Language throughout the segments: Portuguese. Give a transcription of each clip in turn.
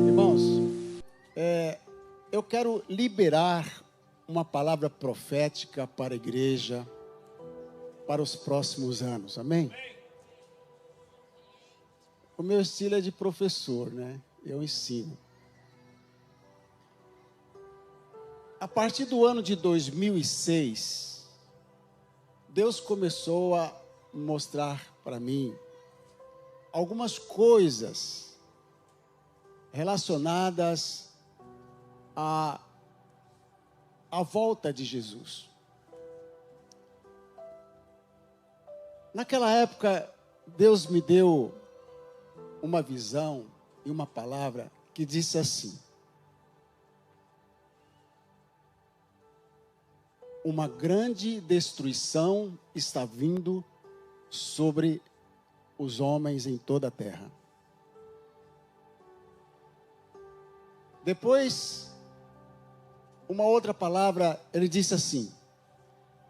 Irmãos, eu quero liberar uma palavra profética para a igreja para os próximos anos, amém? O meu estilo é de professor, né? Eu ensino. A partir do ano de 2006, Deus começou a mostrar para mim algumas coisas relacionadas à volta de Jesus. Naquela época, Deus me deu uma visão e uma palavra que disse assim: uma grande destruição está vindo sobre os homens em toda a terra. Depois, uma outra palavra, ele disse assim: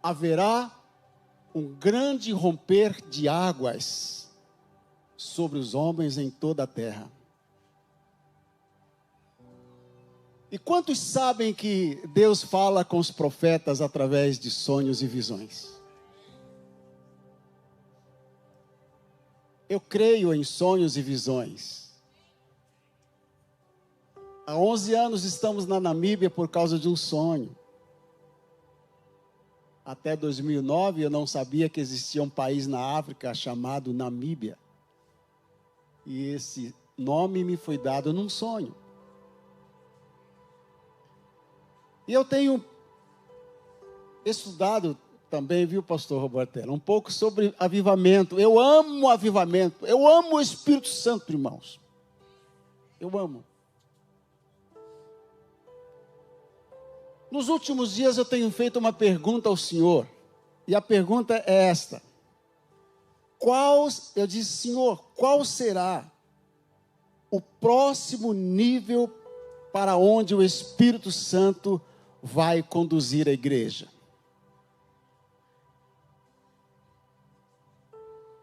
haverá um grande romper de águas sobre os homens em toda a terra. E quantos sabem que Deus fala com os profetas através de sonhos e visões? Eu creio em sonhos e visões. Há 11 anos estamos na Namíbia por causa de um sonho. Até 2009 eu não sabia que existia um país na África chamado Namíbia. E esse nome me foi dado num sonho. E eu tenho estudado também, viu, pastor Roberto, um pouco sobre avivamento. Eu amo avivamento. Eu amo o Espírito Santo, irmãos. Eu amo. Nos últimos dias eu tenho feito uma pergunta ao Senhor. E a pergunta é esta: eu disse, Senhor, qual será o próximo nível para onde o Espírito Santo vai conduzir a igreja?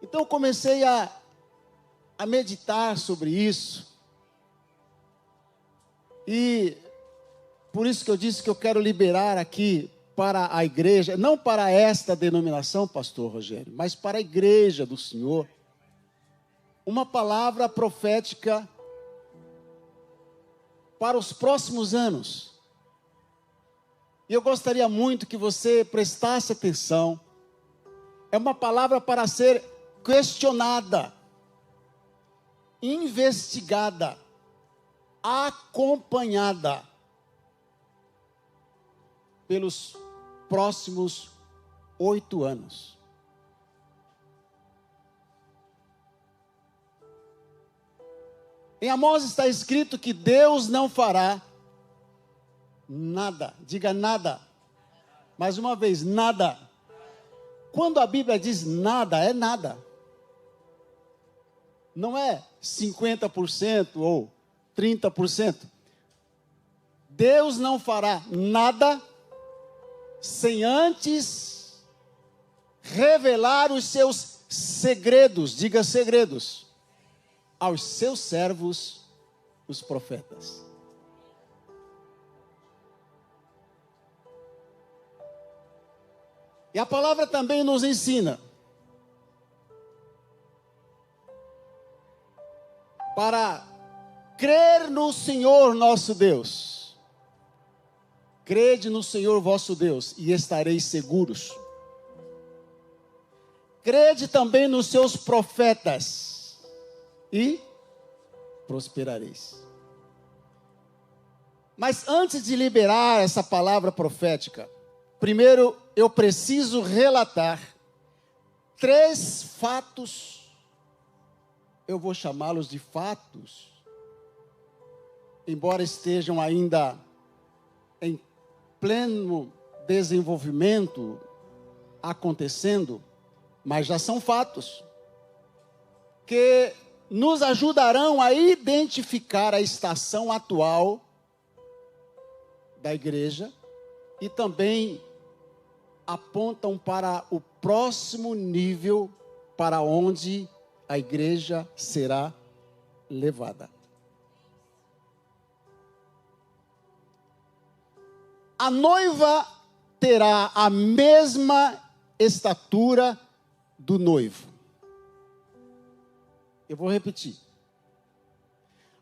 Então eu comecei a meditar sobre isso. E por isso que eu disse que eu quero liberar aqui para a igreja, não para esta denominação, pastor Rogério, mas para a igreja do Senhor, uma palavra profética para os próximos anos. E eu gostaria muito que você prestasse atenção. É uma palavra para ser questionada, investigada, acompanhada pelos próximos 8 anos. Em Amós está escrito que Deus não fará nada. Diga nada. Mais uma vez, nada. Quando a Bíblia diz nada, é nada. Não é 50% ou 30%. Deus não fará nada sem antes revelar os seus segredos, diga segredos, aos seus servos, os profetas. E a palavra também nos ensina para crer no Senhor nosso Deus. Crede no Senhor vosso Deus e estareis seguros. Crede também nos seus profetas e prosperareis. Mas antes de liberar essa palavra profética, primeiro eu preciso relatar 3 fatos. Eu vou chamá-los de fatos, embora estejam ainda em pleno desenvolvimento acontecendo, mas já são fatos que nos ajudarão a identificar a estação atual da igreja e também apontam para o próximo nível para onde a igreja será levada. A noiva terá a mesma estatura do noivo. Eu vou repetir.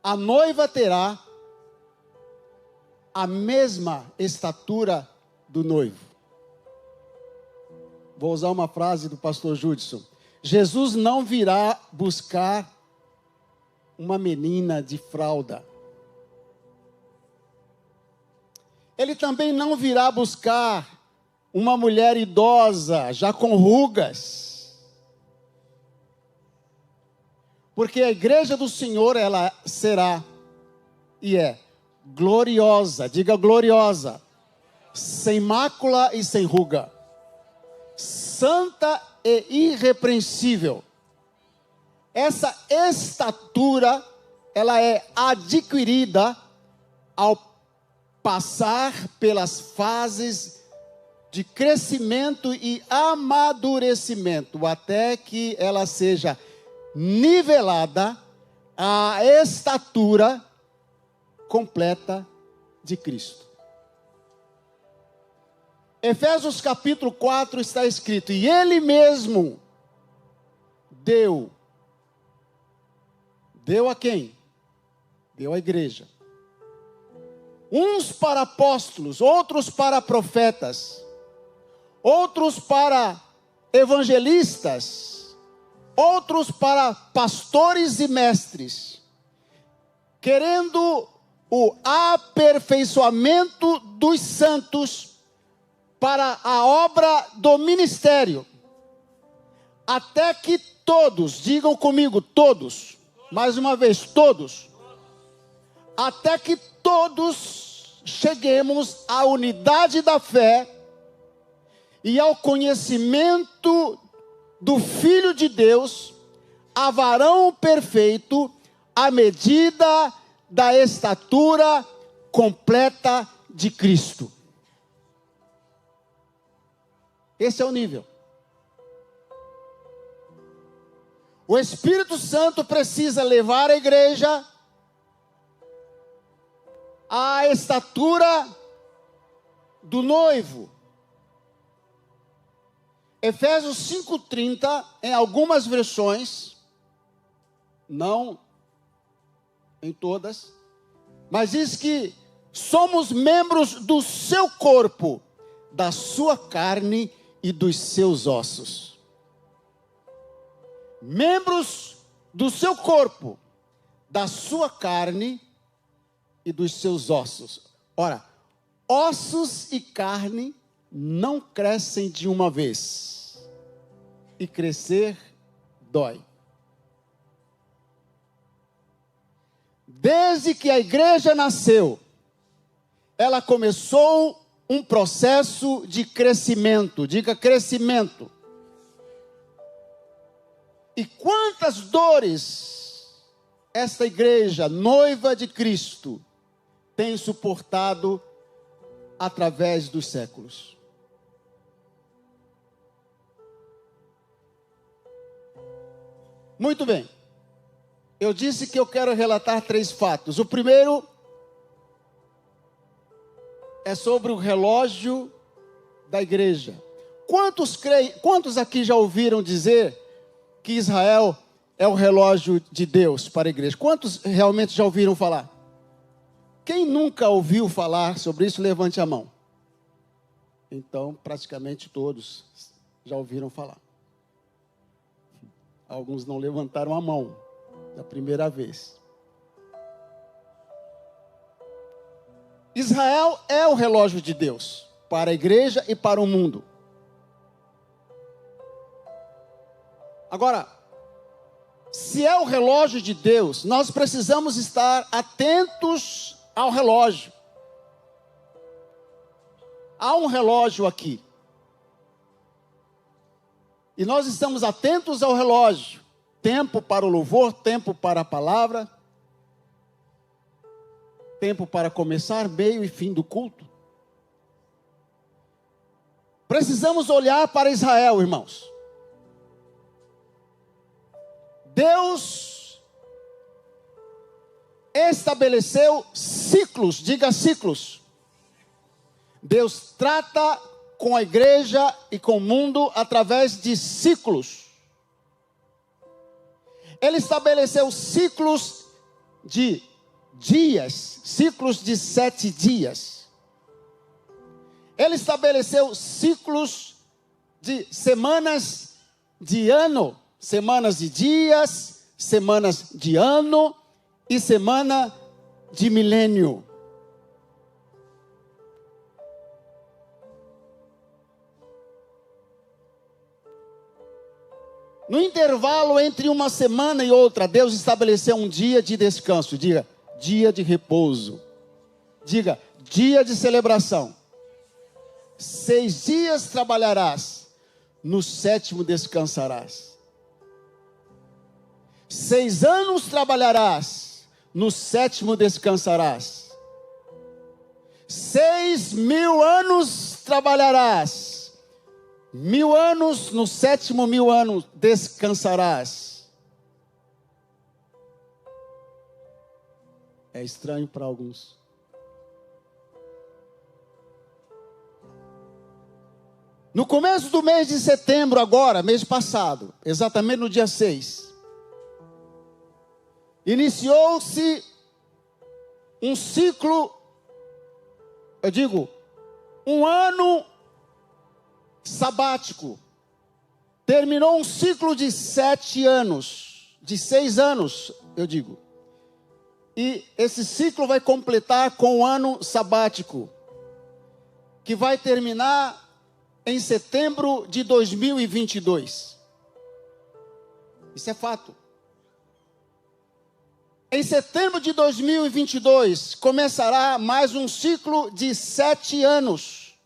A noiva terá a mesma estatura do noivo. Vou usar uma frase do pastor Judson. Jesus não virá buscar uma menina de fralda. Ele também não virá buscar uma mulher idosa, já com rugas. Porque a igreja do Senhor, ela será e é gloriosa, diga gloriosa, sem mácula e sem ruga, santa e irrepreensível. Essa estatura, ela é adquirida ao passar pelas fases de crescimento e amadurecimento, até que ela seja nivelada à estatura completa de Cristo. Efésios capítulo 4 está escrito: e Ele mesmo deu a quem? Deu à igreja. Uns para apóstolos, outros para profetas, outros para evangelistas, outros para pastores e mestres, querendo o aperfeiçoamento dos santos para a obra do ministério, até que todos, digam comigo, todos, mais uma vez, todos, até que todos cheguemos à unidade da fé e ao conhecimento do Filho de Deus, a varão perfeito, à medida da estatura completa de Cristo. Esse é o nível. O Espírito Santo precisa levar a igreja à estatura do noivo. Efésios 5:30, em algumas versões, não em todas, mas diz que somos membros do seu corpo, da sua carne e dos seus ossos. Membros do seu corpo, da sua carne e dos seus ossos. Ora, ossos e carne não crescem de uma vez. E crescer dói. Desde que a igreja nasceu, ela começou um processo de crescimento. Diga crescimento. E quantas dores esta igreja, noiva de Cristo, tem suportado através dos séculos. Muito bem. Eu disse que eu quero relatar 3 fatos. O primeiro é sobre o relógio da igreja. Quantos aqui já ouviram dizer que Israel é o relógio de Deus para a igreja? Quantos realmente já ouviram falar? Quem nunca ouviu falar sobre isso, levante a mão. Então, praticamente todos já ouviram falar. Alguns não levantaram a mão da primeira vez. Israel é o relógio de Deus para a igreja e para o mundo. Agora, se é o relógio de Deus, nós precisamos estar atentos ao relógio. Há um relógio aqui. E nós estamos atentos ao relógio. Tempo para o louvor, tempo para a palavra. Tempo para começar, meio e fim do culto. Precisamos olhar para Israel, irmãos. Deus estabeleceu ciclos, diga ciclos. Deus trata com a igreja e com o mundo através de ciclos. Ele estabeleceu ciclos de dias, ciclos de 7 dias. Ele estabeleceu ciclos de semanas de ano, semanas de dias, semanas de ano e semana de milênio. No intervalo entre uma semana e outra, Deus estabeleceu um dia de descanso. Diga, dia de repouso. Diga, dia de celebração. 6 dias trabalharás, no 7º descansarás. 6 anos trabalharás, no 7º descansarás. 6.000 anos trabalharás. 1.000 anos, no 7º 1.000 anos descansarás. É estranho para alguns. No começo do mês de setembro agora, mês passado, exatamente no dia 6, iniciou-se um ciclo, eu digo, um ano sabático. Terminou um ciclo de 7 anos, de 6 anos, eu digo. E esse ciclo vai completar com o ano sabático, que vai terminar em setembro de 2022. Isso é fato. Em setembro de 2022, começará mais um ciclo de 7 anos,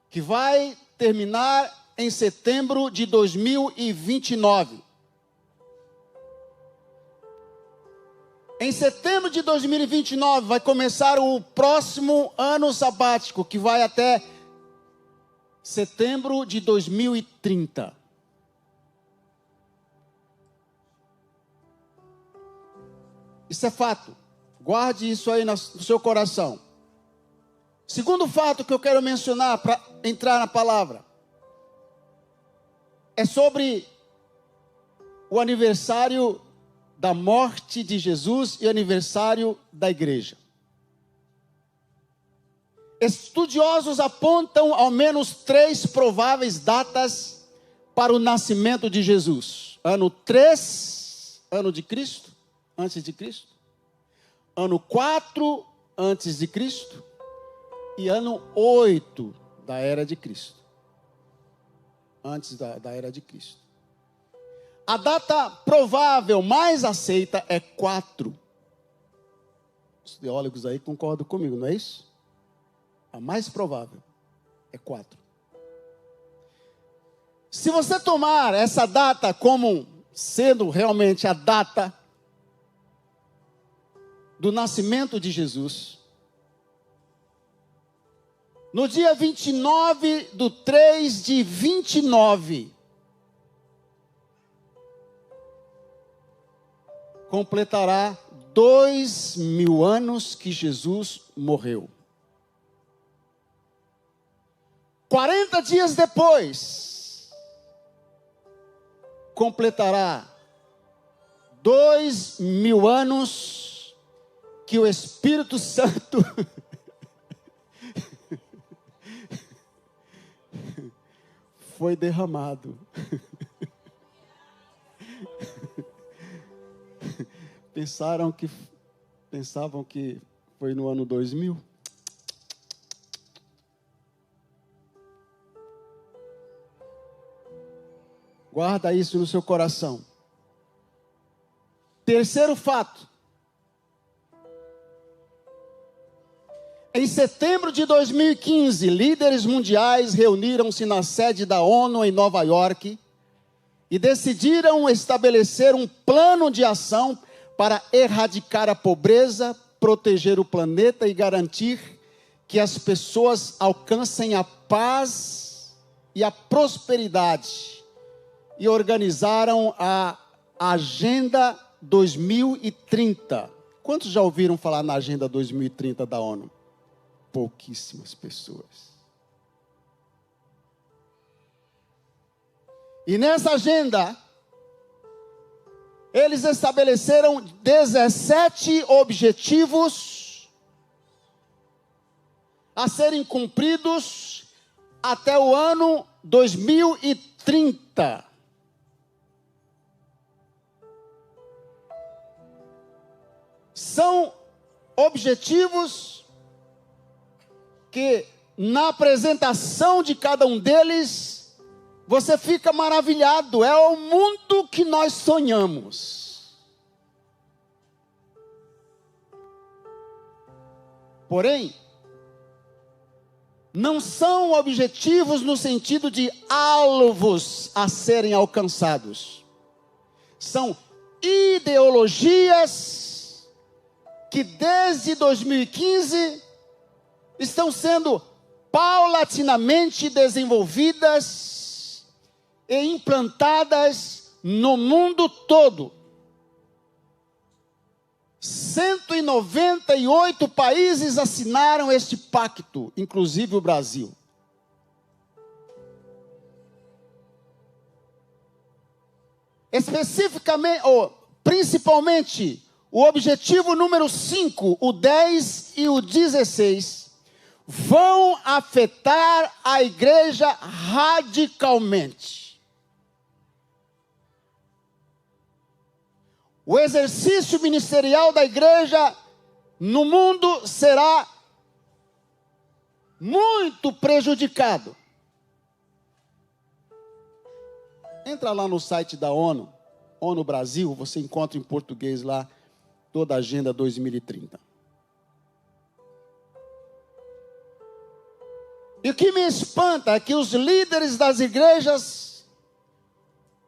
que vai terminar em setembro de 2029. Em setembro de 2029 vai começar o próximo ano sabático, que vai até setembro de 2030. Isso é fato. Guarde isso aí no seu coração. Segundo fato que eu quero mencionar para entrar na palavra é sobre o aniversário da morte de Jesus e o aniversário da igreja. Estudiosos apontam ao menos 3 prováveis datas para o nascimento de Jesus. Ano 3, ano de Cristo, antes de Cristo. Ano 4, antes de Cristo. E ano 8 da era de Cristo. Antes da era de Cristo. A data provável mais aceita é 4. Os teólogos aí concordam comigo, não é isso? A mais provável é 4. Se você tomar essa data como sendo realmente a data do nascimento de Jesus, no dia 29/3/29, completará 2.000 anos que Jesus morreu. 40 dias depois, completará 2.000 anos que o Espírito Santo foi derramado. Pensavam que foi no ano 2000. Guarda isso no seu coração. Terceiro fato. Em setembro de 2015, líderes mundiais reuniram-se na sede da ONU em Nova York e decidiram estabelecer um plano de ação para erradicar a pobreza, proteger o planeta e garantir que as pessoas alcancem a paz e a prosperidade. E organizaram a Agenda 2030. Quantos já ouviram falar na Agenda 2030 da ONU? pouquíssimas pessoas. E nessa agenda, eles estabeleceram 17 objetivos a serem cumpridos até o ano 2030. São objetivos que, na apresentação de cada um deles, você fica maravilhado. É o mundo que nós sonhamos. Porém, não são objetivos no sentido de alvos a serem alcançados. São ideologias que desde 2015 estão sendo paulatinamente desenvolvidas e implantadas no mundo todo. 198 países assinaram este pacto, inclusive o Brasil. Especificamente, principalmente, o objetivo número 5, o 10 e o 16, vão afetar a igreja radicalmente. O exercício ministerial da igreja no mundo será muito prejudicado. Entra lá no site da ONU, ONU Brasil, você encontra em português lá toda a Agenda 2030. E o que me espanta é que os líderes das igrejas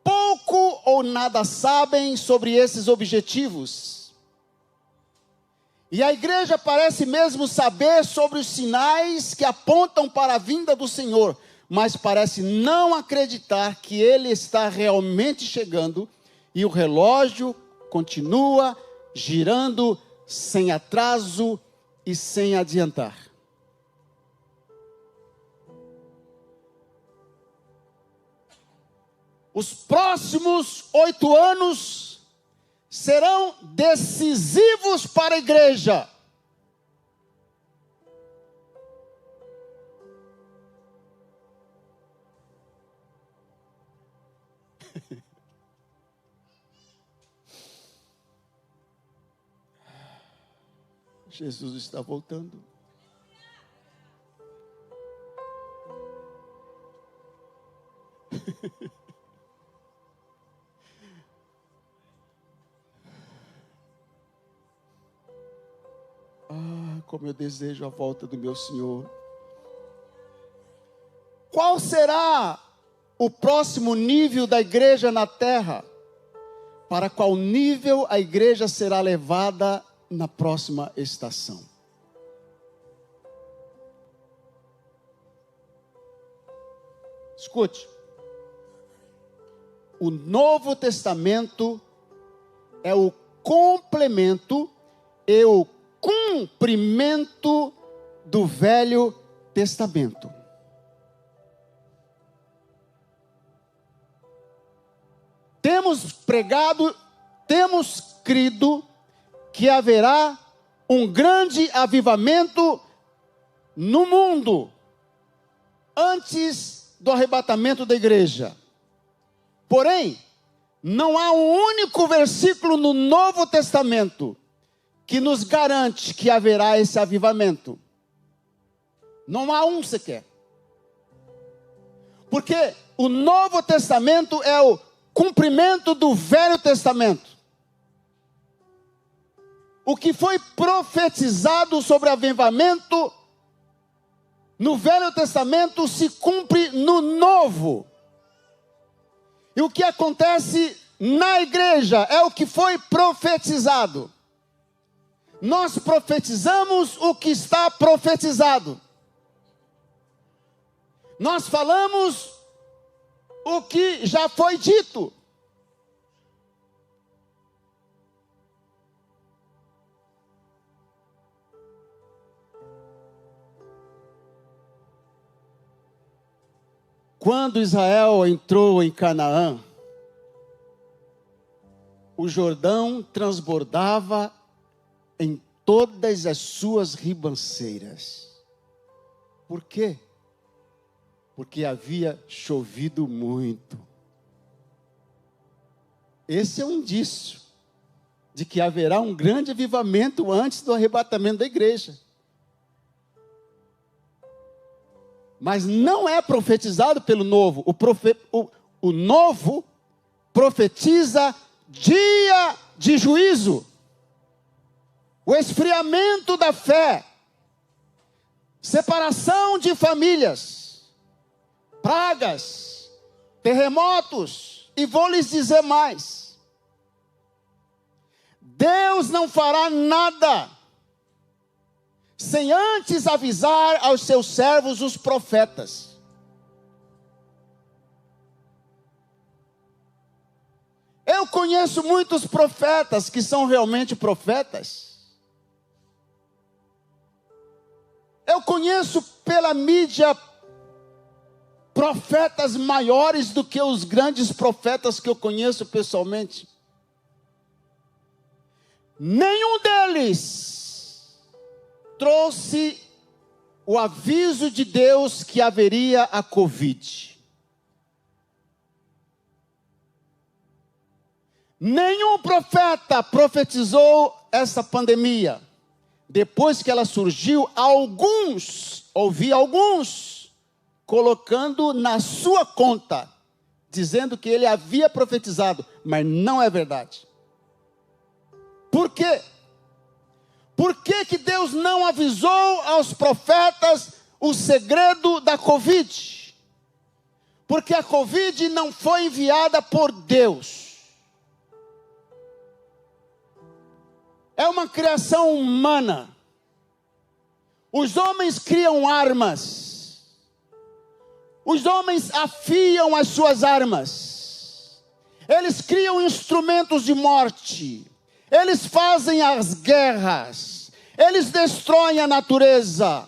pouco ou nada sabem sobre esses objetivos. E a igreja parece mesmo saber sobre os sinais que apontam para a vinda do Senhor, mas parece não acreditar que Ele está realmente chegando e o relógio continua girando sem atraso e sem adiantar. Os próximos 8 anos serão decisivos para a igreja. Jesus está voltando. Como eu desejo a volta do meu Senhor. Qual será o próximo nível da igreja na terra? Para qual nível a igreja será levada na próxima estação? Escute. O Novo Testamento é o complemento e o cumprimento do Velho Testamento. Temos pregado, temos crido que haverá um grande avivamento no mundo antes do arrebatamento da igreja. Porém, não há um único versículo no Novo Testamento que nos garante que haverá esse avivamento. Não há um sequer. Porque o Novo Testamento é o cumprimento do Velho Testamento. O que foi profetizado sobre avivamento no Velho Testamento se cumpre no Novo. E o que acontece na igreja é o que foi profetizado. Nós profetizamos o que está profetizado. Nós falamos o que já foi dito. quando Israel entrou em Canaã, o Jordão transbordava em todas as suas ribanceiras. Por quê? Porque havia chovido muito. Esse é um indício de que haverá um grande avivamento antes do arrebatamento da igreja. Mas não é profetizado pelo novo. O novo profetiza dia de juízo, o esfriamento da fé, separação de famílias, pragas, terremotos, e vou lhes dizer mais: Deus não fará nada sem antes avisar aos seus servos, os profetas. Eu conheço muitos profetas que são realmente profetas. Eu conheço pela mídia profetas maiores do que os grandes profetas que eu conheço pessoalmente. Nenhum deles trouxe o aviso de Deus que haveria a Covid. Nenhum profeta profetizou essa pandemia. Depois que ela surgiu, ouvi alguns, colocando na sua conta, dizendo que ele havia profetizado, mas não é verdade. Por quê? Por que Deus não avisou aos profetas o segredo da Covid? Porque a Covid não foi enviada por Deus. É uma criação humana. Os homens criam armas. Os homens afiam as suas armas. Eles criam instrumentos de morte. Eles fazem as guerras. Eles destroem a natureza.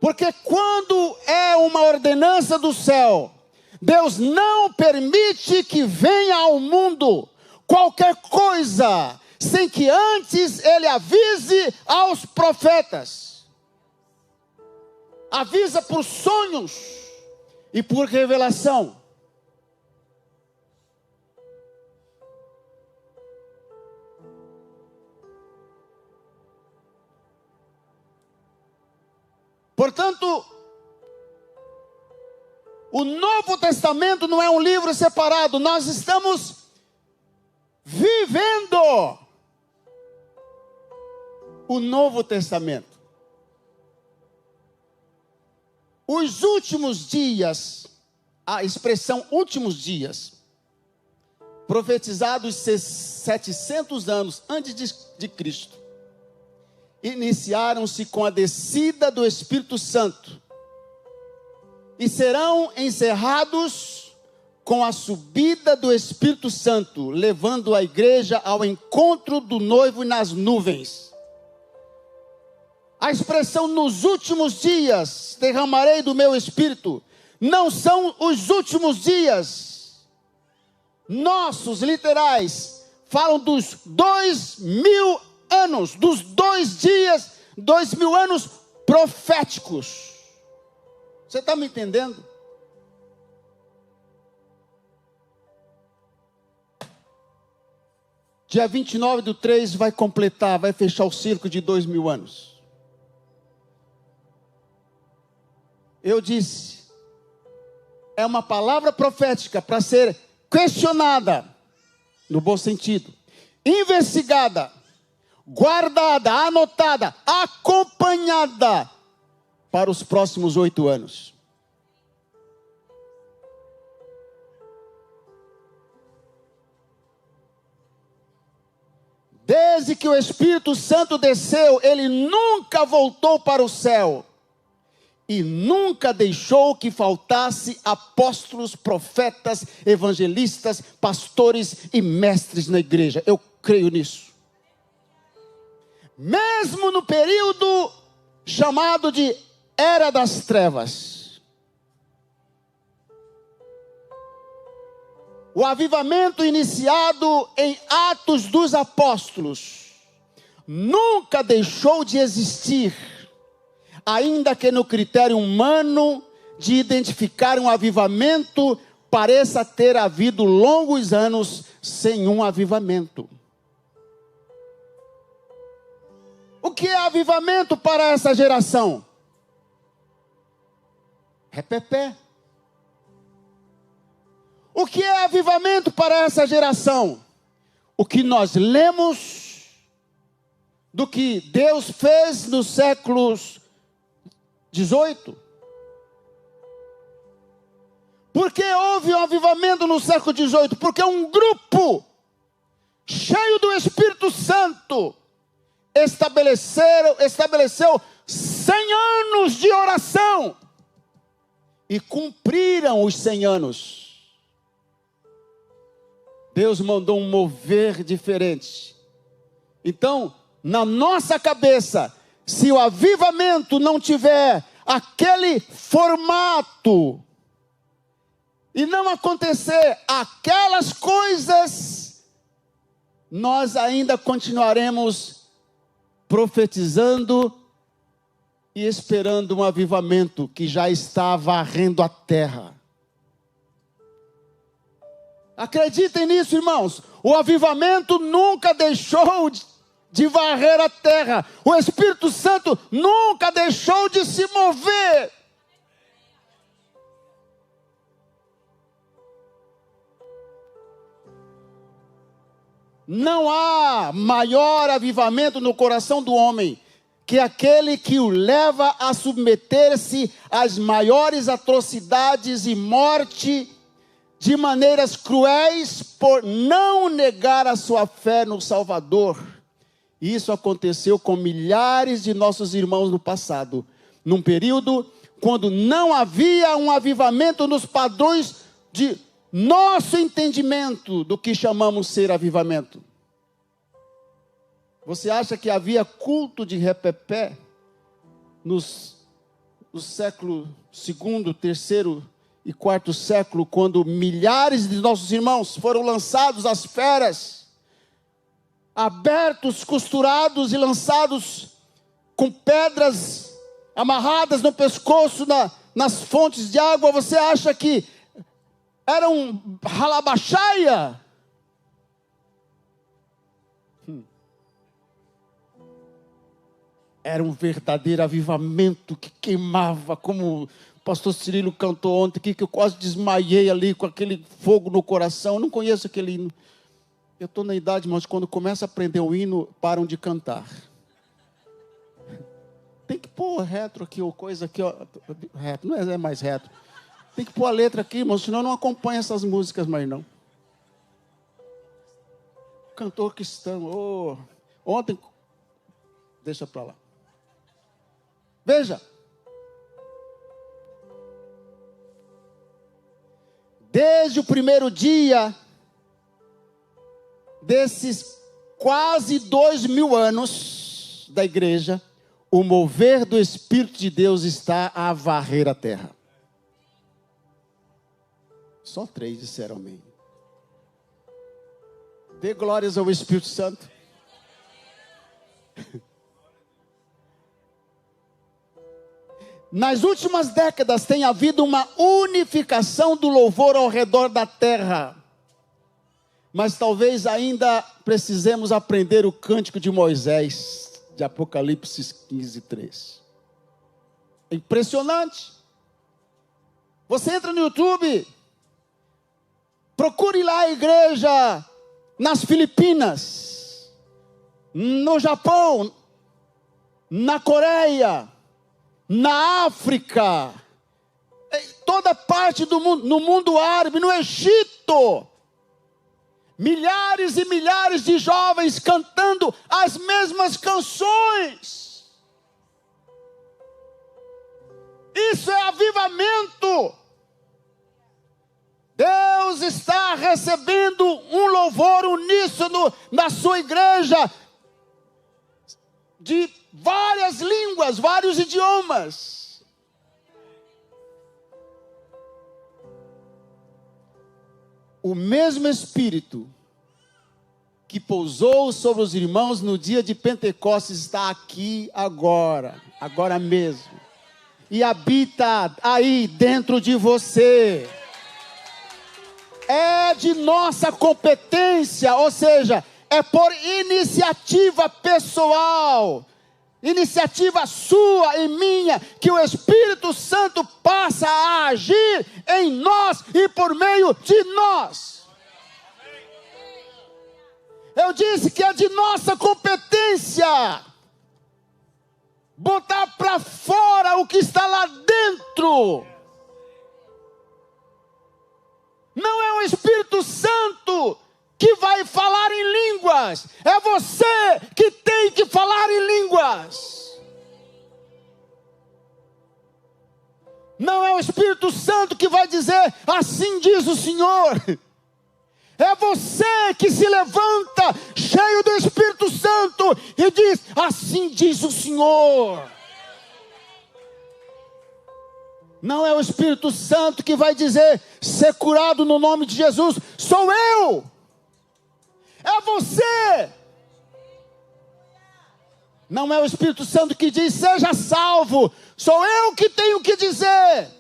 Porque quando é uma ordenança do céu, Deus não permite que venha ao mundo qualquer coisa sem que antes ele avise aos profetas. Avisa por sonhos e por revelação. Portanto, o Novo Testamento não é um livro separado. Nós estamos vivendo o Novo Testamento. Os últimos dias, a expressão últimos dias, profetizados 700 anos antes de Cristo, iniciaram-se com a descida do Espírito Santo e serão encerrados com a subida do Espírito Santo, levando a igreja ao encontro do noivo nas nuvens. A expressão nos últimos dias derramarei do meu espírito, não são os últimos dias nossos, literais, falam dos 2000 anos, dos 2 dias, 2000 anos proféticos. Você está me entendendo? Dia 29/3 vai completar, vai fechar o círculo de 2000 anos. Eu disse, é uma palavra profética para ser questionada, no bom sentido, investigada, guardada, anotada, acompanhada para os próximos 8 anos. Desde que o Espírito Santo desceu, ele nunca voltou para o céu. E nunca deixou que faltasse apóstolos, profetas, evangelistas, pastores e mestres na igreja. Eu creio nisso. Mesmo no período chamado de Era das Trevas, O avivamento iniciado em Atos dos Apóstolos nunca deixou de existir, ainda que no critério humano de identificar um avivamento pareça ter havido longos anos sem um avivamento. O que é avivamento para essa geração? Repepé. O que é avivamento para essa geração? O que nós lemos do que Deus fez nos séculos 18. Por que houve um avivamento no século 18? Porque um grupo cheio do Espírito Santo estabeleceu 100 anos de oração e cumpriram os 100 anos. Deus mandou um mover diferente. Então, na nossa cabeça, se o avivamento não tiver aquele formato e não acontecer aquelas coisas, nós ainda continuaremos profetizando e esperando um avivamento que já está varrendo a terra. Acreditem nisso, irmãos. O avivamento nunca deixou de varrer a terra. O Espírito Santo nunca deixou de se mover. Não há maior avivamento no coração do homem que aquele que o leva a submeter-se às maiores atrocidades e morte de maneiras cruéis por não negar a sua fé no Salvador. Isso aconteceu com milhares de nossos irmãos no passado, num período quando não havia um avivamento nos padrões de nosso entendimento do que chamamos ser avivamento. Você acha que havia culto de repepé no século II, III e IV século, quando milhares de nossos irmãos foram lançados às feras, abertos, costurados e lançados com pedras amarradas no pescoço nas fontes de água? Você acha que era um ralabachaia? Era um verdadeiro avivamento que queimava, como o pastor Cirilo cantou ontem aqui, que eu quase desmaiei ali com aquele fogo no coração. Eu não conheço aquele hino. Eu estou na idade, mas quando começa a aprender o hino, param de cantar. Tem que pôr reto aqui, ou coisa aqui, ó, reto, não é mais reto. Tem que pôr a letra aqui, irmão, senão eu não acompanho essas músicas mais não. Cantor cristão, ontem, deixa para lá. Veja, desde o primeiro dia desses quase 2000 anos da igreja, o mover do Espírito de Deus está a varrer a terra. Só 3 disseram amém. Dê glórias ao Espírito Santo. Nas últimas décadas tem havido uma unificação do louvor ao redor da terra. Mas talvez ainda precisemos aprender o cântico de Moisés, de Apocalipse 15:3. É impressionante. Você entra no YouTube, procure lá a igreja nas Filipinas, no Japão, na Coreia, na África, em toda parte do mundo, no mundo árabe, no Egito. Milhares e milhares de jovens cantando as mesmas canções. Isso é avivamento. Deus está recebendo um louvor uníssono na sua igreja, de várias línguas, vários idiomas. o mesmo Espírito que pousou sobre os irmãos no dia de Pentecostes está aqui agora, agora mesmo, e habita aí dentro de você. É de nossa competência, ou seja, é por iniciativa pessoal, iniciativa sua e minha, que o Espírito Santo passa a agir em nós e por meio de nós. Eu disse que é de nossa competência botar para fora o que está lá dentro. Não é o Espírito Santo que vai falar em línguas, é você que tem que falar em línguas. Não é o Espírito Santo que vai dizer, assim diz o Senhor. É você que se levanta, cheio do Espírito Santo, e diz, assim diz o Senhor. Não é o Espírito Santo que vai dizer, ser curado no nome de Jesus, sou eu. É você. Não é o Espírito Santo que diz, seja salvo, sou eu que tenho que dizer.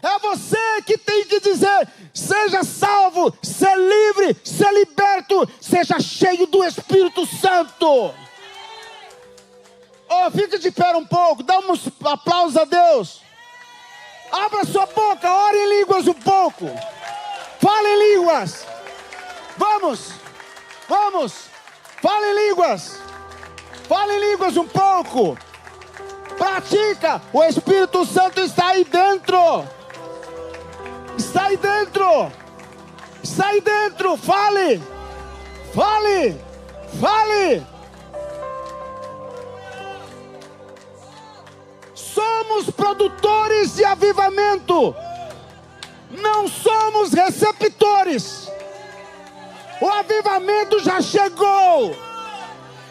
É você que tem que dizer, seja salvo, ser livre, ser liberto, seja cheio do Espírito Santo. Oh, fica de pé um pouco, dá um aplauso a Deus. Abra sua boca, ore em línguas um pouco. Fale em línguas. Vamos, fale em línguas. Fale em línguas um pouco. Pratica, o Espírito Santo está aí dentro. Está aí dentro. Está aí dentro. Fale. Somos produtores de avivamento. Não somos receptores. O avivamento já chegou.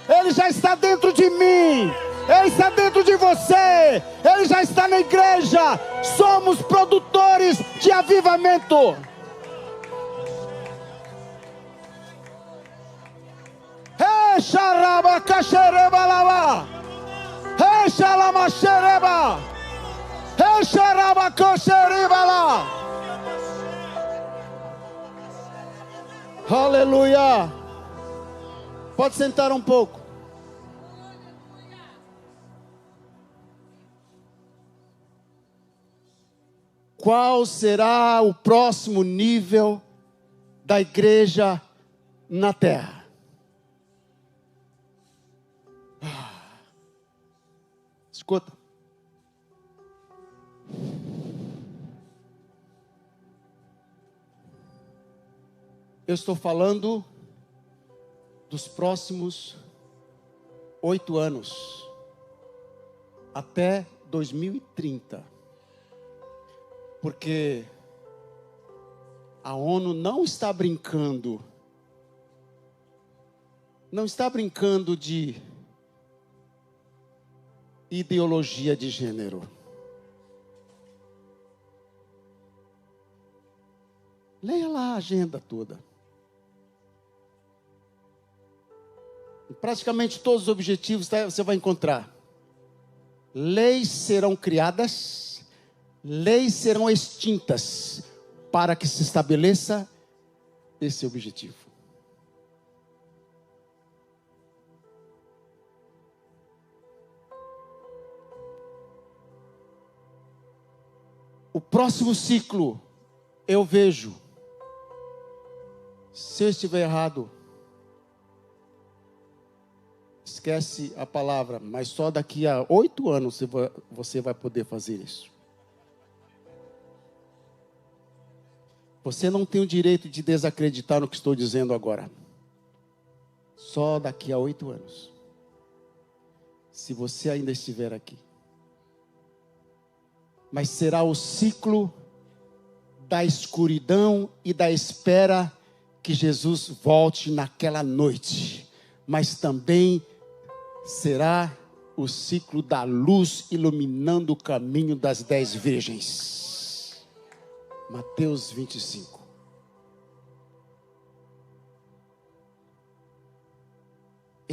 Ele já está dentro de mim. Ele está dentro de você. Ele já está na igreja. Somos produtores de avivamento. Xaraba caxereba lava. Xalama xereba. Xaraba coxereba lá. Aleluia. Pode sentar um pouco. Qual será o próximo nível da igreja na terra? Escuta. Eu estou falando dos próximos 8 anos, até 2030. Porque a ONU não está brincando de ideologia de gênero. Leia lá a agenda toda. Praticamente todos os objetivos você vai encontrar. Leis serão criadas, leis serão extintas, para que se estabeleça esse objetivo. O próximo ciclo, eu vejo, se eu estiver errado, esquece a palavra, mas só daqui a 8 anos você vai poder fazer isso. Você não tem o direito de desacreditar no que estou dizendo agora. Só daqui a 8 anos. Se você ainda estiver aqui. Mas será o ciclo da escuridão e da espera que Jesus volte naquela noite. Mas também será o ciclo da luz iluminando o caminho das 10 virgens. Mateus 25.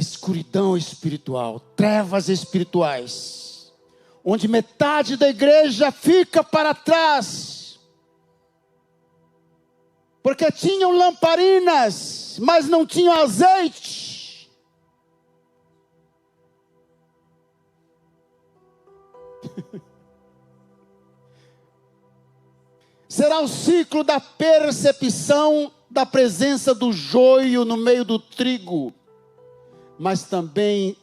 escuridão espiritual, trevas espirituais, onde metade da igreja fica para trás, porque tinham lamparinas, mas não tinham azeite. Será o ciclo da percepção da presença do joio no meio do trigo, mas também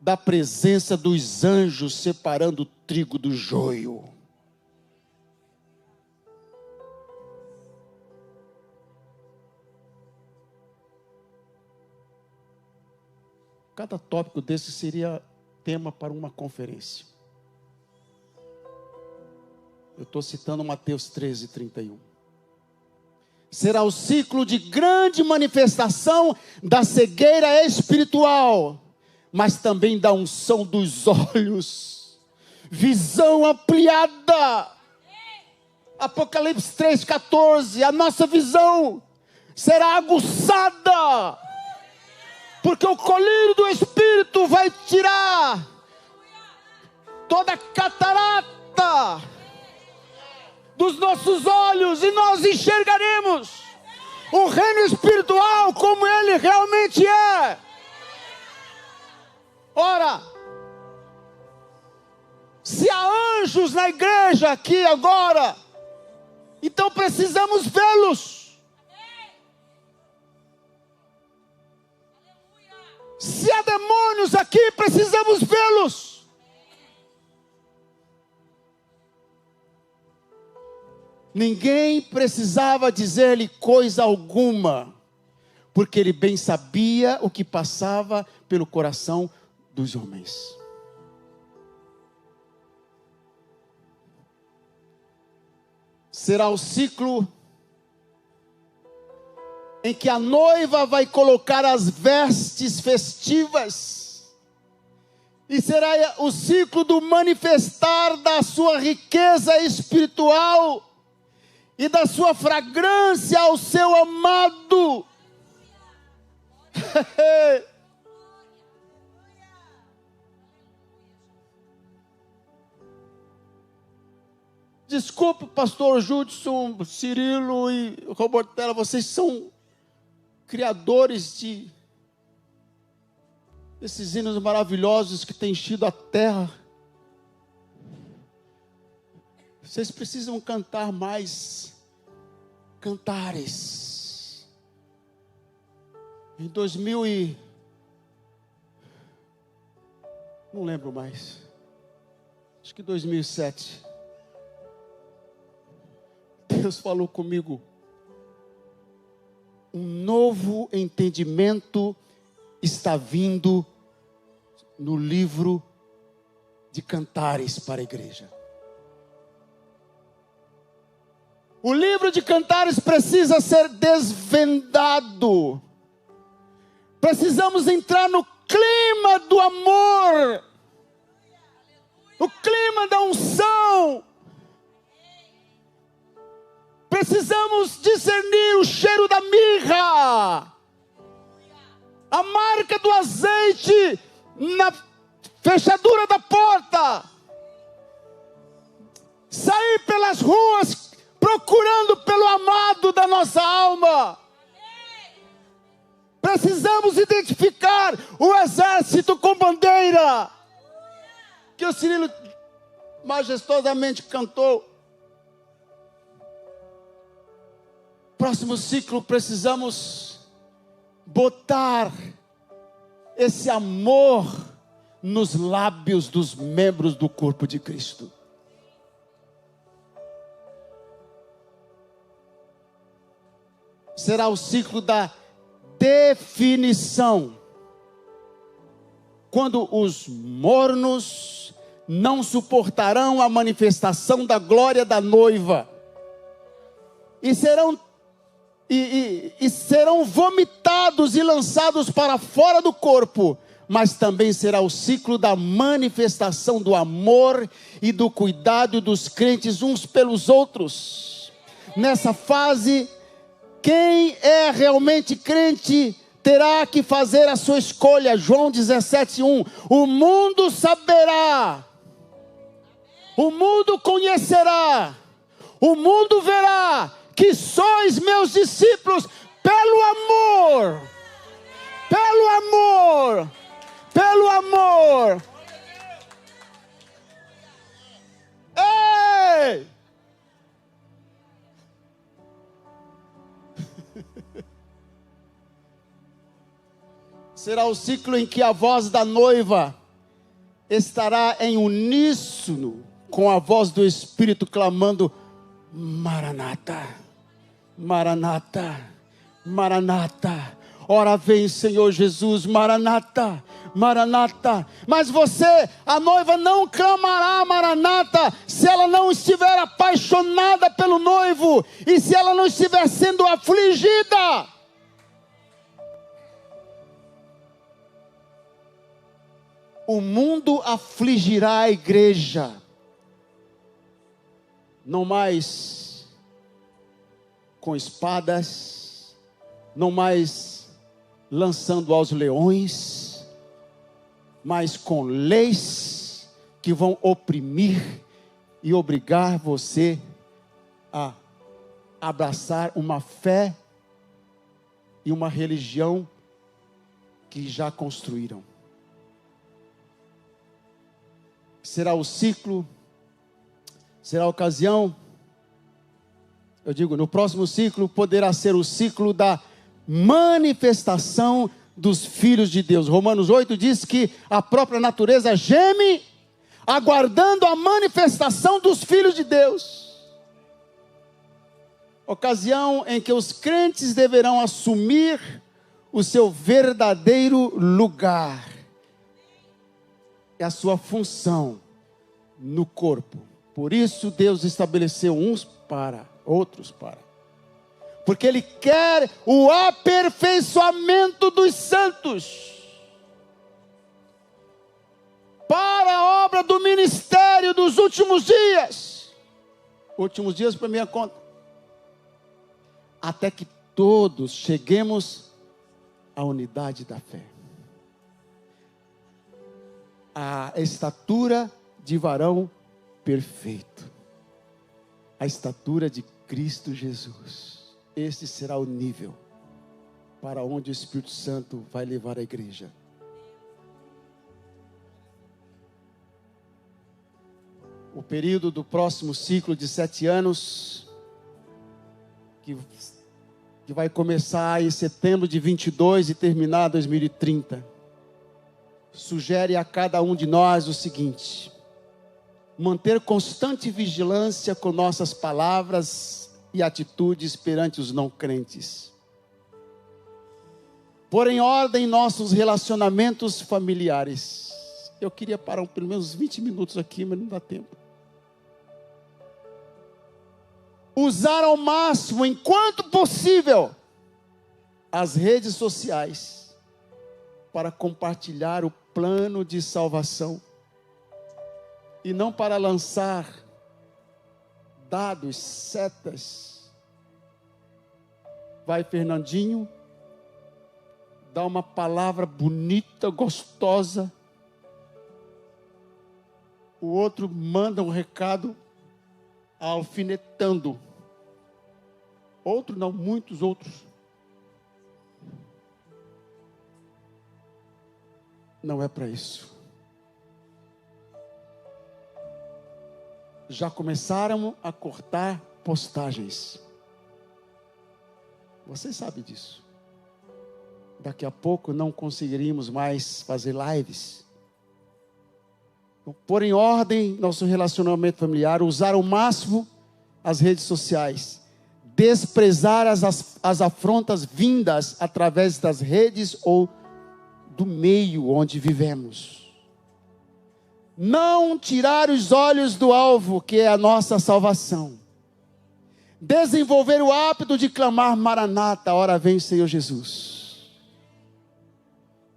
da presença dos anjos separando o trigo do joio. Cada tópico desse seria tema para uma conferência. Eu estou citando Mateus 13:31. Será o ciclo de grande manifestação da cegueira espiritual, mas também da unção dos olhos, visão ampliada. Apocalipse 3:14, a nossa visão será aguçada, porque o colírio do Espírito vai tirar toda a catarata dos nossos olhos, e nós enxergaremos o reino espiritual como ele realmente é. Ora, se há anjos na igreja aqui agora, então precisamos vê-los. Se há demônios aqui, precisamos vê-los. Ninguém precisava dizer-lhe coisa alguma, porque ele bem sabia o que passava pelo coração dos homens. Será o ciclo em que a noiva vai colocar as vestes festivas, e será o ciclo do manifestar da sua riqueza espiritual e da sua fragrância ao seu amado. Desculpe, pastor Judson, Cirilo e Robertela, vocês são criadores desses hinos maravilhosos que têm enchido a terra. Vocês precisam cantar mais cantares. Em 2000 não lembro mais, acho que 2007, Deus falou comigo: um novo entendimento está vindo no livro de cantares para a igreja. O livro de cantares precisa ser desvendado. Precisamos entrar no clima do amor, o clima da unção. Precisamos discernir o cheiro da mirra, a marca do azeite na fechadura da porta. Sair pelas ruas procurando pelo amado da nossa alma. Precisamos identificar o exército com bandeira, que o Cirilo majestosamente cantou. Próximo ciclo, precisamos botar esse amor nos lábios dos membros do corpo de Cristo. Será o ciclo da definição, quando os mornos não suportarão a manifestação da glória da noiva, e serão vomitados e lançados para fora do corpo, mas também será o ciclo da manifestação do amor e do cuidado dos crentes uns pelos outros. Nessa fase, quem é realmente crente terá que fazer a sua escolha. João 17:1. O mundo saberá, o mundo conhecerá, o mundo verá que sois meus discípulos pelo amor, pelo amor, pelo amor. Ei! Será o ciclo em que a voz da noiva estará em uníssono com a voz do Espírito clamando: Maranata, Maranata, Maranata. Ora vem, Senhor Jesus, Maranata, Maranata. Mas você, a noiva, não clamará Maranata se ela não estiver apaixonada pelo noivo e se ela não estiver sendo afligida. O mundo afligirá a igreja, não mais com espadas, não mais lançando aos leões, mas com leis que vão oprimir e obrigar você a abraçar uma fé e uma religião que já construíram. Será o ciclo, será a ocasião, eu digo, no próximo ciclo poderá ser o ciclo da manifestação dos filhos de Deus. Romanos 8 diz que a própria natureza geme, aguardando a manifestação dos filhos de Deus. Ocasião em que os crentes deverão assumir o seu verdadeiro lugar. É a sua função no corpo. Por isso Deus estabeleceu uns para, outros para. Porque Ele quer o aperfeiçoamento dos santos. Para a obra do ministério dos últimos dias. Últimos dias para minha conta. Até que todos cheguemos à unidade da fé. A estatura de varão perfeito, a estatura de Cristo Jesus. Este será o nível para onde o Espírito Santo vai levar a igreja. O período do próximo ciclo de 7 anos, que vai começar em setembro de 22 e terminar em 2030, sugere a cada um de nós o seguinte: manter constante vigilância com nossas palavras e atitudes perante os não crentes. Pôr em ordem nossos relacionamentos familiares. Eu queria parar pelo menos 20 minutos aqui, mas não dá tempo. Usar ao máximo, enquanto possível, as redes sociais para compartilhar o plano de salvação e não para lançar dados, setas. Vai Fernandinho, dá uma palavra bonita, gostosa, o outro manda um recado alfinetando, outro não, muitos outros. Não é para isso. Já começaram a cortar postagens. Você sabe disso. Daqui a pouco não conseguiríamos mais fazer lives. Então, pôr em ordem nosso relacionamento familiar, usar ao máximo as redes sociais, desprezar as afrontas vindas através das redes ou do meio onde vivemos. Não tirar os olhos do alvo, que é a nossa salvação. Desenvolver o hábito de clamar Maranata, ora vem Senhor Jesus.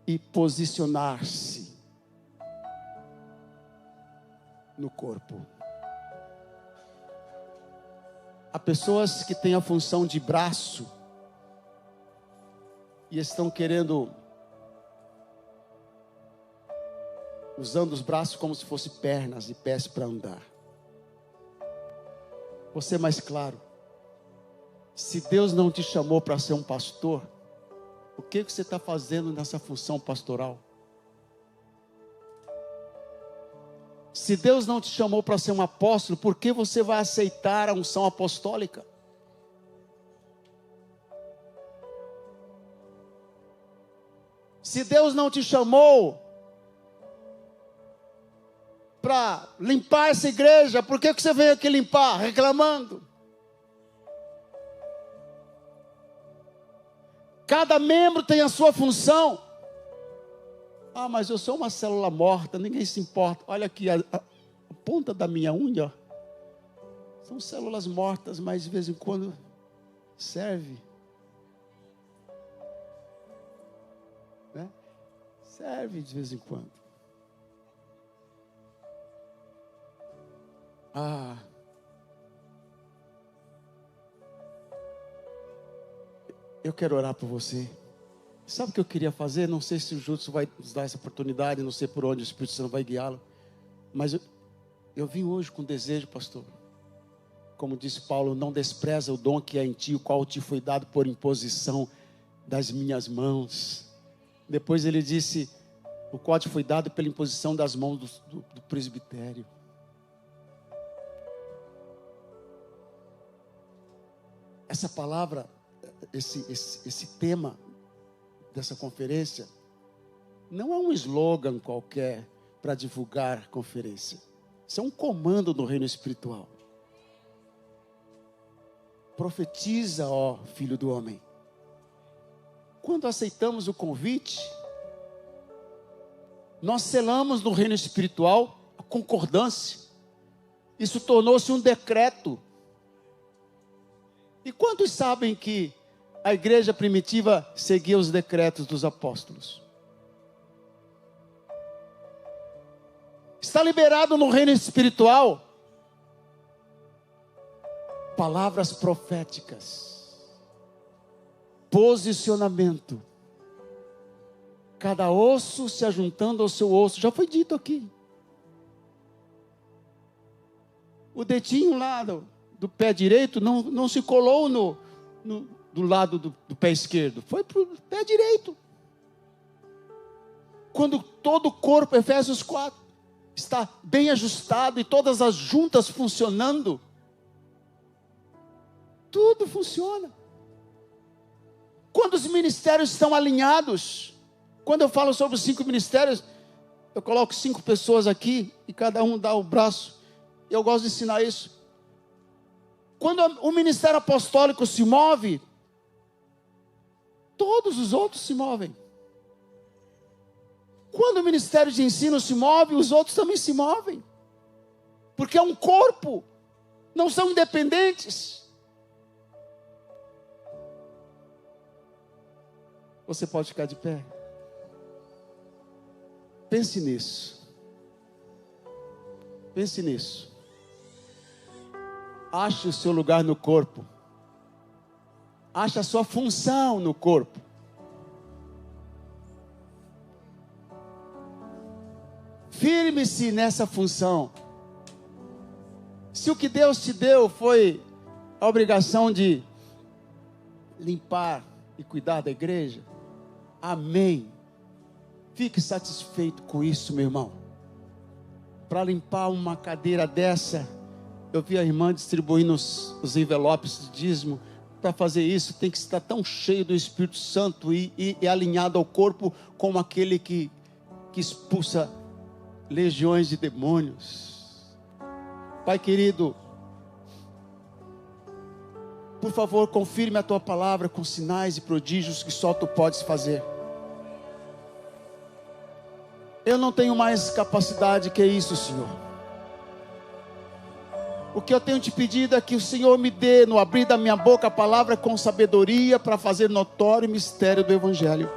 E posicionar-se no corpo. Há pessoas que têm a função de braço e estão querendo, usando os braços como se fossem pernas e pés para andar. Vou ser mais claro. Se Deus não te chamou para ser um pastor, o que você está fazendo nessa função pastoral? Se Deus não te chamou para ser um apóstolo, por que você vai aceitar a unção apostólica? Se Deus não te chamou para limpar essa igreja, por que você veio aqui limpar, reclamando? Cada membro tem a sua função. Ah, mas eu sou uma célula morta, ninguém se importa. Olha aqui, a ponta da minha unha, ó. São células mortas, mas de vez em quando serve. Né? Serve de vez em quando. Ah. Eu quero orar por você. Sabe o que eu queria fazer? Não sei se o Júlio vai nos dar essa oportunidade, não sei por onde o Espírito Santo vai guiá-lo. Mas eu vim hoje com desejo, pastor. Como disse Paulo, não despreza o dom que é em ti, o qual te foi dado por imposição das minhas mãos. Depois ele disse, o qual te foi dado pela imposição das mãos do presbitério. Essa palavra, esse tema dessa conferência não é um slogan qualquer para divulgar a conferência. Isso é um comando do reino espiritual. Profetiza, ó filho do homem. Quando aceitamos o convite, nós selamos no reino espiritual a concordância. Isso tornou-se um decreto. E quantos sabem que a igreja primitiva seguia os decretos dos apóstolos? Está liberado no reino espiritual palavras proféticas, posicionamento, cada osso se ajuntando ao seu osso. Já foi dito aqui. O dedinho lá do pé direito não se colou do lado do pé esquerdo, foi para o pé direito. Quando todo o corpo, Efésios 4, está bem ajustado e todas as juntas funcionando, tudo funciona. Quando os ministérios estão alinhados, quando eu falo sobre os 5 ministérios, eu coloco 5 pessoas aqui e cada um dá o braço. Eu gosto de ensinar isso. Quando o ministério apostólico se move, todos os outros se movem. Quando o ministério de ensino se move, os outros também se movem. Porque é um corpo, não são independentes. Você pode ficar de pé. Pense nisso. Pense nisso. Ache o seu lugar no corpo. Ache a sua função no corpo. Firme-se nessa função. Se o que Deus te deu foi a obrigação de limpar e cuidar da igreja, amém. Fique satisfeito com isso, meu irmão. Para limpar uma cadeira dessa, eu vi a irmã distribuindo os envelopes de dízimo. Para fazer isso, tem que estar tão cheio do Espírito Santo e alinhado ao corpo como aquele que expulsa legiões de demônios. Pai querido, por favor, confirme a tua palavra com sinais e prodígios que só tu podes fazer. Eu não tenho mais capacidade que isso, Senhor. O que eu tenho te pedido é que o Senhor me dê, no abrir da minha boca, a palavra com sabedoria para fazer notório o mistério do Evangelho.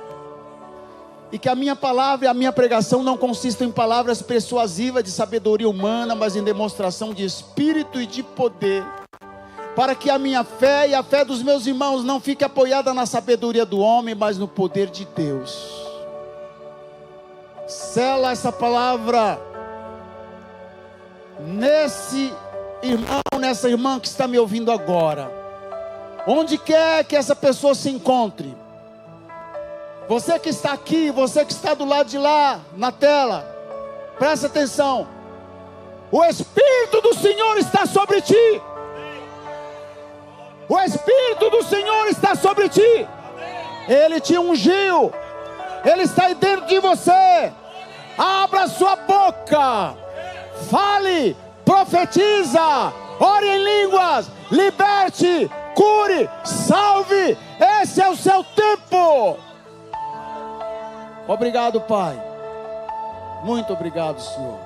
E que a minha palavra e a minha pregação não consistam em palavras persuasivas de sabedoria humana, mas em demonstração de Espírito e de poder. para que a minha fé e a fé dos meus irmãos não fique apoiada na sabedoria do homem, mas no poder de Deus. Sela essa palavra nesse irmão, nessa irmã que está me ouvindo agora, onde quer que essa pessoa se encontre. Você que está aqui, você que está do lado de lá, na tela, presta atenção. O Espírito do Senhor está sobre ti. O Espírito do Senhor está sobre ti. Ele te ungiu. Ele está aí dentro de você. Abra sua boca. Fale, profetiza, ore em línguas, liberte, cure, salve. Esse é o seu tempo. Obrigado, Pai. Muito obrigado, Senhor.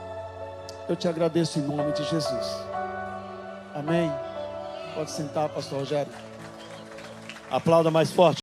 Eu te agradeço em nome de Jesus. Amém. Pode sentar, pastor Rogério. Aplauda mais forte.